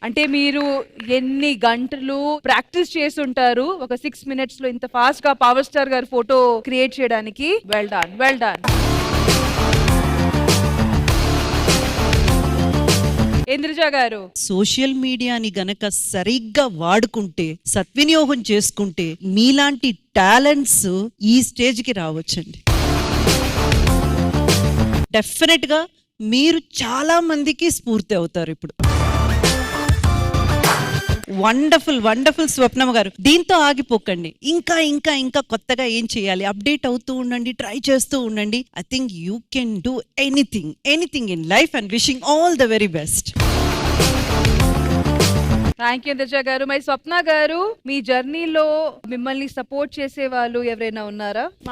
అంటే మీరు ఎన్ని గంటలు ప్రాక్టీస్ చేసి ఉంటారు ఒక 6 minutes లో ఇంత ఫాస్ట్ గా పవర్ స్టార్ గారి ఫోటో క్రియేట్ చేయడానికి? Well done, well done. Indraja గారు, సోషల్ మీడియాని గనక సరిగ్గా వాడుకుంటే, సద్వినియోగం చేసుకుంటే మీలాంటి టాలెంట్స్ ఈ స్టేజ్కి రావచ్చండి. డెఫినెట్ గా మీరు చాలా మందికి స్ఫూర్తి అవుతారు ఇప్పుడు. వండర్ఫుల్ వండర్ఫుల్ స్వప్నమ్మ గారు. దీంతో ఆగిపోకండి, ఇంకా ఇంకా ఇంకా కొత్తగా ఏం చేయాలి, అప్డేట్ అవుతూ ఉండండి, ట్రై చేస్తూ ఉండండి. I think you can do anything in life and wishing all the very best. Thank you Indraja గారు. మరి స్వప్న గారు, మీ జర్నీలో మిమ్మల్ని సపోర్ట్ చేసే వాళ్ళు ఎవరైనా ఉన్నారా?